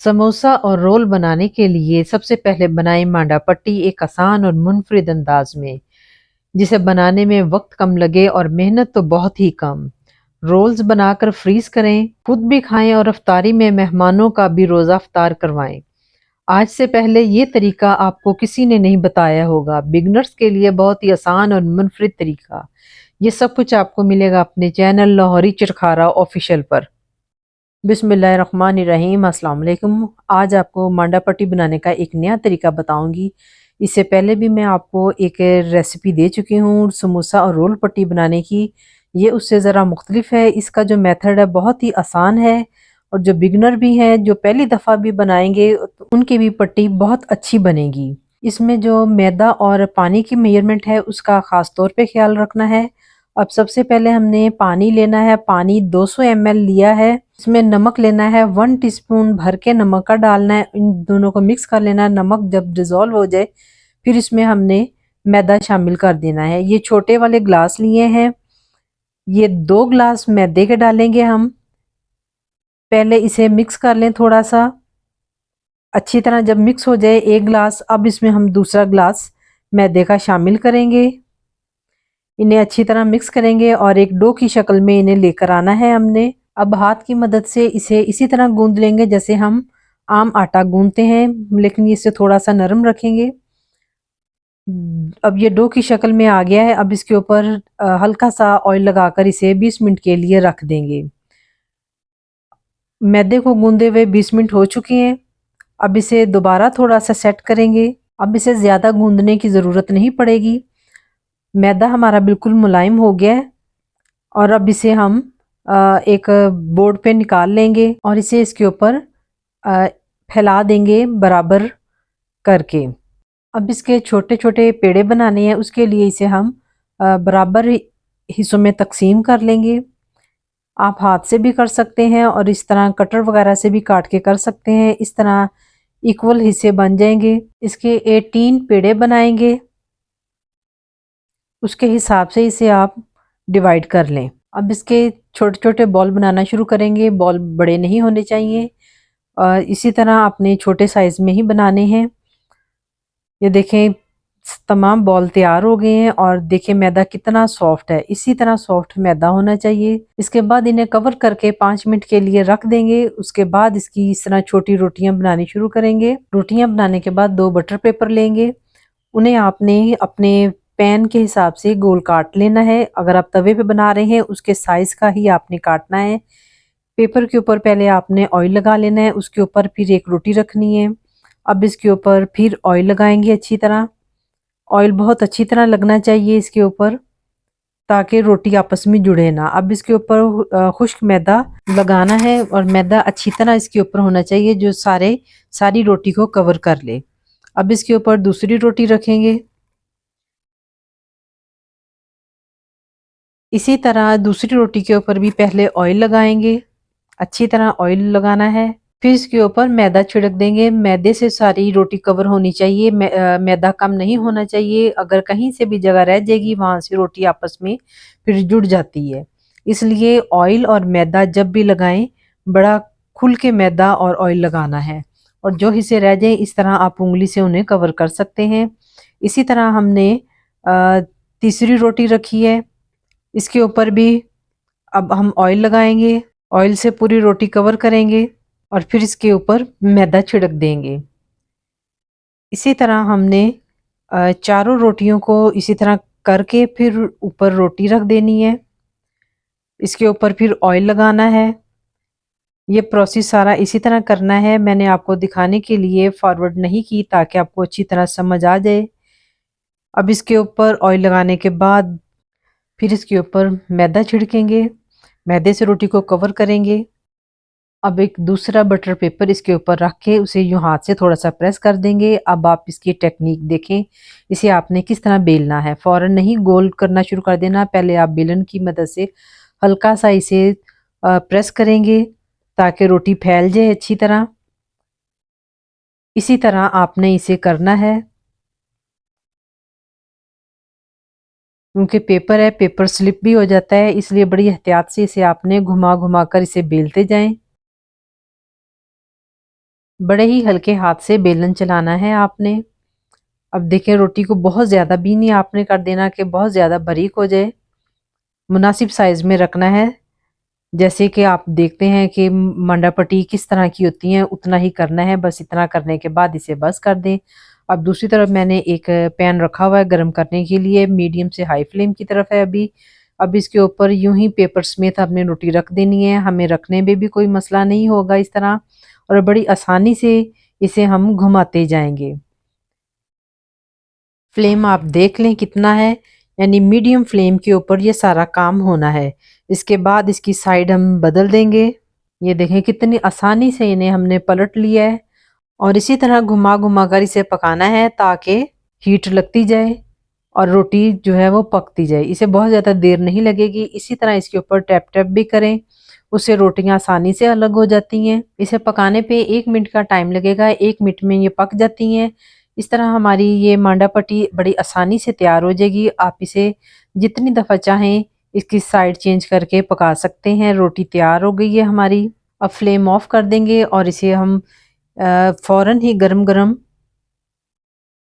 समोसा और रोल बनाने के लिए सबसे पहले बनाएं मांडा पट्टी एक आसान और मुनफरिद अंदाज में, जिसे बनाने में वक्त कम लगे और मेहनत तो बहुत ही कम। रोल्स बनाकर फ्रीज करें, खुद भी खाएं और अफ्तारी में मेहमानों का भी रोज़ा अफ्तार करवाएं। आज से पहले ये तरीका आपको किसी ने नहीं बताया होगा। बिगनर्स के लिए बहुत ही आसान और मुनफरिद तरीका। ये सब कुछ आपको मिलेगा अपने चैनल लाहौरी चरखारा ऑफिशियल पर। बिस्मिल्लाहिर्रहमानिर्रहीम, अस्सलाम वालेकुम। आज आपको मांडा पट्टी बनाने का एक नया तरीका बताऊंगी। इससे पहले भी मैं आपको एक रेसिपी दे चुकी हूँ समोसा और रोल पट्टी बनाने की। ये उससे ज़रा मुख्तलिफ है। इसका जो मेथड है बहुत ही आसान है और जो बिगनर भी हैं, जो पहली दफ़ा भी बनाएंगे, तो उनकी भी पट्टी बहुत अच्छी बनेगी। इसमें जो मैदा और पानी की मेजरमेंट है उसका ख़ास तौर पे ख्याल रखना है। अब सबसे पहले हमने पानी लेना है। पानी 200 ml लिया है। इसमें नमक लेना है, 1 टीस्पून भर के नमक का डालना है। इन दोनों को मिक्स कर लेना है। नमक जब डिज़ोल्व हो जाए फिर इसमें हमने मैदा शामिल कर देना है। ये छोटे वाले ग्लास लिए हैं, ये 2 ग्लास मैदे के डालेंगे हम। पहले इसे मिक्स कर लें थोड़ा सा अच्छी तरह। जब मिक्स हो जाए 1 ग्लास, अब इसमें हम दूसरा ग्लास मैदे का शामिल करेंगे। इन्हें अच्छी तरह मिक्स करेंगे और एक डो की शक्ल में इन्हें लेकर आना है हमने। अब हाथ की मदद से इसे इसी तरह गूंद लेंगे जैसे हम आम आटा गूंदते हैं, लेकिन इसे थोड़ा सा नरम रखेंगे। अब ये डो की शक्ल में आ गया है। अब इसके ऊपर हल्का सा ऑयल लगाकर इसे 20 मिनट के लिए रख देंगे। मैदे को गूंदे हुए 20 मिनट हो चुके हैं। अब इसे दोबारा थोड़ा सा सेट करेंगे। अब इसे ज़्यादा गूंदने की ज़रूरत नहीं पड़ेगी। मैदा हमारा बिल्कुल मुलायम हो गया है और अब इसे हम एक बोर्ड पे निकाल लेंगे और इसे इसके ऊपर फैला देंगे बराबर करके। अब इसके छोटे छोटे पेड़े बनाने हैं, उसके लिए इसे हम बराबर हिस्सों में तकसीम कर लेंगे। आप हाथ से भी कर सकते हैं और इस तरह कटर वगैरह से भी काट के कर सकते हैं। इस तरह इक्वल हिस्से बन जाएंगे। इसके 18 पेड़े बनाएंगे, उसके हिसाब से इसे आप डिवाइड कर लें। अब इसके छोटे छोटे बॉल बनाना शुरू करेंगे। बॉल बड़े नहीं होने चाहिए और इसी तरह अपने छोटे साइज में ही बनाने हैं। ये देखें तमाम बॉल तैयार हो गए हैं और देखें मैदा कितना सॉफ्ट है। इसी तरह सॉफ्ट मैदा होना चाहिए। इसके बाद इन्हें कवर करके 5 मिनट के लिए रख देंगे। उसके बाद इसकी इस तरह छोटी रोटियां बनानी शुरू करेंगे। रोटियां बनाने के बाद 2 बटर पेपर लेंगे। उन्हें आपने अपने पैन के हिसाब से गोल काट लेना है। अगर आप तवे पे बना रहे हैं उसके साइज का ही आपने काटना है। पेपर के ऊपर पहले आपने ऑयल लगा लेना है, उसके ऊपर फिर एक रोटी रखनी है। अब इसके ऊपर फिर ऑयल लगाएंगे अच्छी तरह। ऑयल बहुत अच्छी तरह लगना चाहिए इसके ऊपर ताकि रोटी आपस में जुड़े ना। अब इसके ऊपर खुश्क मैदा लगाना है और मैदा अच्छी तरह इसके ऊपर होना चाहिए जो सारी रोटी को कवर कर ले। अब इसके ऊपर दूसरी रोटी रखेंगे। इसी तरह दूसरी रोटी के ऊपर भी पहले ऑयल लगाएंगे, अच्छी तरह ऑयल लगाना है। फिर इसके ऊपर मैदा छिड़क देंगे। मैदे से सारी रोटी कवर होनी चाहिए। मैदा कम नहीं होना चाहिए। अगर कहीं से भी जगह रह जाएगी वहां से रोटी आपस में फिर जुड़ जाती है। इसलिए ऑयल और मैदा जब भी लगाएं बड़ा खुल के मैदा और ऑयल लगाना है और जो हिस्से रह जाए इस तरह आप उंगली से उन्हें कवर कर सकते हैं। इसी तरह हमने तीसरी रोटी रखी है। इसके ऊपर भी अब हम ऑयल लगाएंगे। ऑयल से पूरी रोटी कवर करेंगे और फिर इसके ऊपर मैदा छिड़क देंगे। इसी तरह हमने चारों रोटियों को इसी तरह करके फिर ऊपर रोटी रख देनी है। इसके ऊपर फिर ऑयल लगाना है। ये प्रोसेस सारा इसी तरह करना है। मैंने आपको दिखाने के लिए फॉरवर्ड नहीं की ताकि आपको अच्छी तरह समझ आ जाए। अब इसके ऊपर ऑयल लगाने के बाद फिर इसके ऊपर मैदा छिड़केंगे। मैदे से रोटी को कवर करेंगे। अब एक दूसरा बटर पेपर इसके ऊपर रख के उसे यूं हाथ से थोड़ा सा प्रेस कर देंगे। अब आप इसकी टेक्निक देखें। इसे आपने किस तरह बेलना है, फौरन नहीं गोल करना शुरू कर देना। पहले आप बेलन की मदद से हल्का सा इसे प्रेस करेंगे ताकि रोटी फैल जाए अच्छी तरह। इसी तरह आपने इसे करना है। क्योंकि पेपर है, पेपर स्लिप भी हो जाता है, इसलिए बड़ी एहतियात से इसे आपने घुमा घुमा कर इसे बेलते जाएं। बड़े ही हल्के हाथ से बेलन चलाना है आपने। अब देखें रोटी को बहुत ज़्यादा भी नहीं आपने कर देना कि बहुत ज़्यादा बारीक हो जाए, मुनासिब साइज़ में रखना है। जैसे कि आप देखते हैं कि मंडा पट्टी किस तरह की होती हैं, उतना ही करना है। बस इतना करने के बाद इसे बस कर दें। अब दूसरी तरफ मैंने एक पैन रखा हुआ है गर्म करने के लिए, मीडियम से हाई फ्लेम की तरफ है अभी। अब इसके ऊपर यूं ही पेपर समेत आपने रोटी रख देनी है। हमें रखने में भी कोई मसला नहीं होगा इस तरह, और बड़ी आसानी से इसे हम घुमाते जाएंगे। फ्लेम आप देख लें कितना है, यानी मीडियम फ्लेम के ऊपर ये सारा काम होना है। इसके बाद इसकी साइड हम बदल देंगे। ये देखें कितनी आसानी से इन्हें हमने पलट लिया है, और इसी तरह घुमा घुमा कर इसे पकाना है ताकि हीट लगती जाए और रोटी जो है वो पकती जाए। इसे बहुत ज़्यादा देर नहीं लगेगी। इसी तरह इसके ऊपर टैप टैप भी करें, उससे रोटियां आसानी से अलग हो जाती हैं। इसे पकाने पे 1 मिनट का टाइम लगेगा, 1 मिनट में ये पक जाती हैं। इस तरह हमारी ये मांडा पट्टी बड़ी आसानी से तैयार हो जाएगी। आप इसे जितनी दफ़ा चाहें इसकी साइड चेंज करके पका सकते हैं। रोटी तैयार हो गई है हमारी। अब फ्लेम ऑफ कर देंगे और इसे हम फ़ौरन ही गरम गरम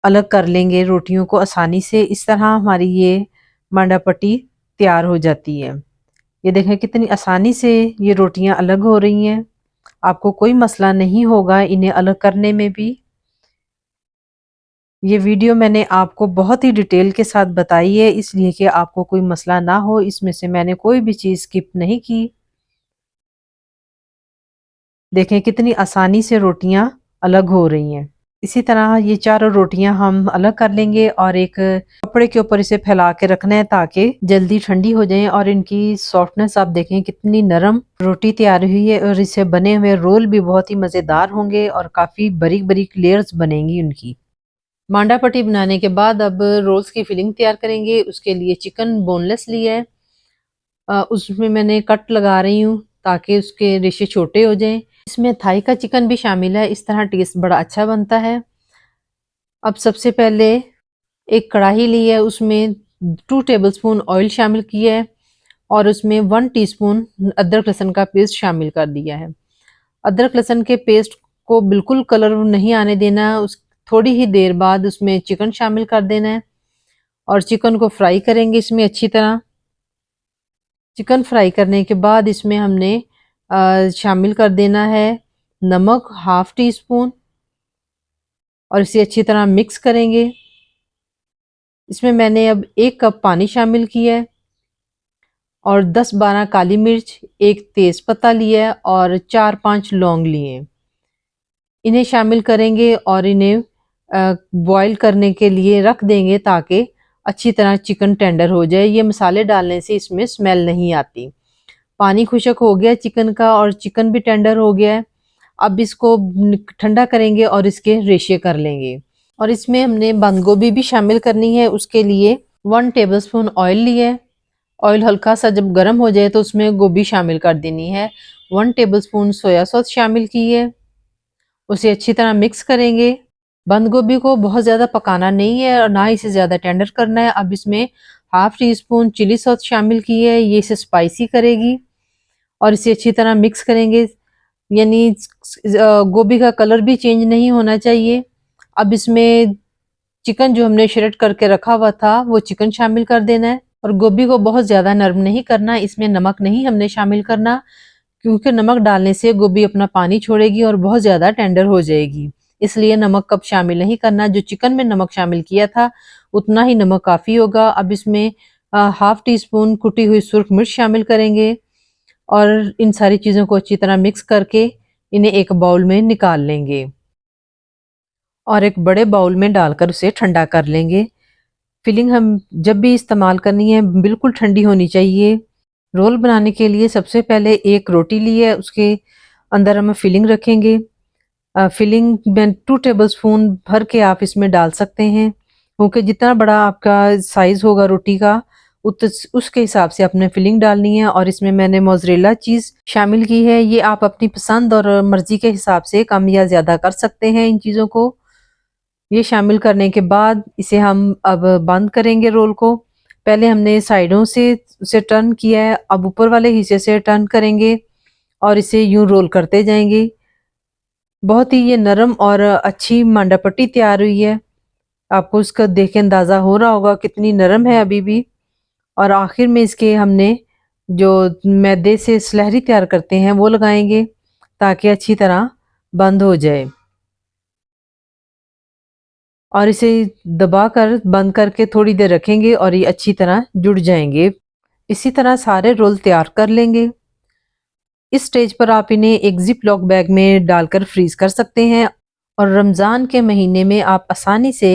अलग कर लेंगे रोटियों को आसानी से। इस तरह हमारी ये मांडा पट्टी तैयार हो जाती है। ये देखें कितनी आसानी से ये रोटियां अलग हो रही हैं। आपको कोई मसला नहीं होगा इन्हें अलग करने में भी। ये वीडियो मैंने आपको बहुत ही डिटेल के साथ बताई है, इसलिए कि आपको कोई मसला ना हो। इसमें से मैंने कोई भी चीज़ स्किप नहीं की। देखें कितनी आसानी से रोटियां अलग हो रही हैं। इसी तरह ये चारों रोटियां हम अलग कर लेंगे और एक कपड़े के ऊपर इसे फैला के रखना है ताकि जल्दी ठंडी हो जाएं। और इनकी सॉफ्टनेस आप देखें कितनी नरम रोटी तैयार हुई है, और इसे बने हुए रोल भी बहुत ही मज़ेदार होंगे और काफ़ी बारीक बारीक लेयर्स बनेंगी उनकी। मांडा पट्टी बनाने के बाद अब रोल्स की फिलिंग तैयार करेंगे। उसके लिए चिकन बोनलेस लिया है, उसमें मैंने कट लगा रही हूँ ताकि उसके रेशे छोटे हो जाएं। इसमें थाई का चिकन भी शामिल है, इस तरह टेस्ट बड़ा अच्छा बनता है। अब सबसे पहले एक कढ़ाई ली है, उसमें 2 टेबलस्पून ऑयल शामिल किया है और उसमें 1 टीस्पून अदरक लहसुन का पेस्ट शामिल कर दिया है। अदरक लहसुन के पेस्ट को बिल्कुल कलर नहीं आने देना है। उस थोड़ी ही देर बाद उसमें चिकन शामिल कर देना है और चिकन को फ्राई करेंगे इसमें अच्छी तरह। चिकन फ्राई करने के बाद इसमें हमने शामिल कर देना है नमक 1/2 टीस्पून, और इसे अच्छी तरह मिक्स करेंगे। इसमें मैंने अब 1 कप पानी शामिल किया है और 10-12 काली मिर्च, एक तेज पत्ता लिया है और 4-5 लौंग लिए हैं। इन्हें शामिल करेंगे और इन्हें बॉईल करने के लिए रख देंगे ताकि अच्छी तरह चिकन टेंडर हो जाए। ये मसाले डालने से इसमें स्मेल नहीं आती। पानी खुशक हो गया चिकन का और चिकन भी टेंडर हो गया है। अब इसको ठंडा करेंगे और इसके रेशे कर लेंगे। और इसमें हमने बंद गोभी भी शामिल करनी है। उसके लिए 1 टेबलस्पून ऑयल लिया है। ऑयल हल्का सा जब गर्म हो जाए तो उसमें गोभी शामिल कर देनी है। 1 टेबलस्पून सोया सॉस शामिल की है, उसे अच्छी तरह मिक्स करेंगे। बंद गोभी को बहुत ज़्यादा पकाना नहीं है और ना इसे ज़्यादा टेंडर करना है। अब इसमें 1/2 टीस्पून चिली सॉस शामिल की है, ये इसे स्पाइसी करेगी और इसे अच्छी तरह मिक्स करेंगे। यानी गोभी का कलर भी चेंज नहीं होना चाहिए। अब इसमें चिकन जो हमने श्रेड करके रखा हुआ था वो चिकन शामिल कर देना है, और गोभी को बहुत ज़्यादा नरम नहीं करना। इसमें नमक नहीं हमने शामिल करना, क्योंकि नमक डालने से गोभी अपना पानी छोड़ेगी और बहुत ज़्यादा टेंडर हो जाएगी। इसलिए नमक कब शामिल नहीं करना। जो चिकन में नमक शामिल किया था उतना ही नमक काफ़ी होगा। अब इसमें 1/2 टीस्पून कुटी हुई सुर्ख मिर्च शामिल करेंगे और इन सारी चीज़ों को अच्छी तरह मिक्स करके इन्हें एक बाउल में निकाल लेंगे और एक बड़े बाउल में डालकर उसे ठंडा कर लेंगे। फिलिंग हम जब भी इस्तेमाल करनी है बिल्कुल ठंडी होनी चाहिए। रोल बनाने के लिए सबसे पहले एक रोटी ली है, उसके अंदर हम फिलिंग रखेंगे। फिलिंग में 2 टेबलस्पून भर के आप इसमें डाल सकते हैं, क्योंकि जितना बड़ा आपका साइज़ होगा रोटी का उसके हिसाब से आपने फिलिंग डालनी है। और इसमें मैंने मोज़रेला चीज़ शामिल की है, ये आप अपनी पसंद और मर्ज़ी के हिसाब से कम या ज़्यादा कर सकते हैं इन चीज़ों को। ये शामिल करने के बाद इसे हम अब बंद करेंगे रोल को। पहले हमने साइडों से उसे टर्न किया है, अब ऊपर वाले हिस्से से टर्न करेंगे और इसे यूं रोल करते जाएंगे। बहुत ही ये नरम और अच्छी मांडा पट्टी तैयार हुई है। आपको इसका देख के अंदाज़ा हो रहा होगा कितनी नरम है अभी भी। और आखिर में इसके हमने जो मैदे से स्लहरी तैयार करते हैं वो लगाएंगे ताकि अच्छी तरह बंद हो जाए, और इसे दबाकर बंद करके थोड़ी देर रखेंगे और ये अच्छी तरह जुड़ जाएंगे। इसी तरह सारे रोल तैयार कर लेंगे। इस स्टेज पर आप इन्हें एक जिप लॉक बैग में डालकर फ्रीज कर सकते हैं, और रमज़ान के महीने में आप आसानी से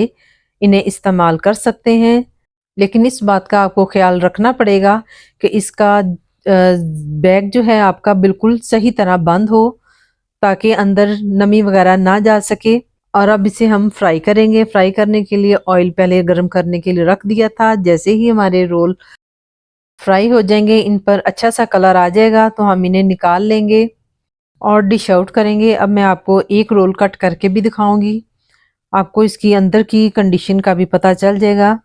इन्हें इस्तेमाल कर सकते हैं। लेकिन इस बात का आपको ख्याल रखना पड़ेगा कि इसका बैग जो है आपका बिल्कुल सही तरह बंद हो, ताकि अंदर नमी वगैरह ना जा सके। और अब इसे हम फ्राई करेंगे। फ्राई करने के लिए ऑयल पहले गर्म करने के लिए रख दिया था। जैसे ही हमारे रोल फ्राई हो जाएंगे, इन पर अच्छा सा कलर आ जाएगा तो हम इन्हें निकाल लेंगे और डिश आउट करेंगे। अब मैं आपको एक रोल कट करके भी दिखाऊंगी, आपको इसकी अंदर की कंडीशन का भी पता चल जाएगा।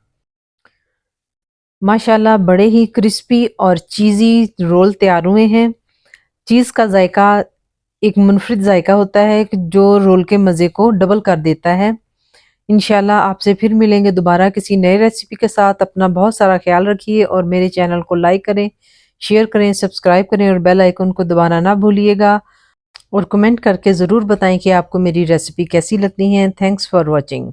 माशाल्लाह बड़े ही क्रिस्पी और चीज़ी रोल तैयार हुए हैं। चीज़ का जायका एक मुनफरिद जायका होता है जो रोल के मज़े को डबल कर देता है। इंशाल्लाह आपसे फिर मिलेंगे दोबारा किसी नई रेसिपी के साथ। अपना बहुत सारा ख्याल रखिए और मेरे चैनल को लाइक करें, शेयर करें, सब्सक्राइब करें और बेल आइकन को दबाना ना भूलिएगा। और कमेंट करके ज़रूर बताएं कि आपको मेरी रेसिपी कैसी लगती हैं। Thanks for watching.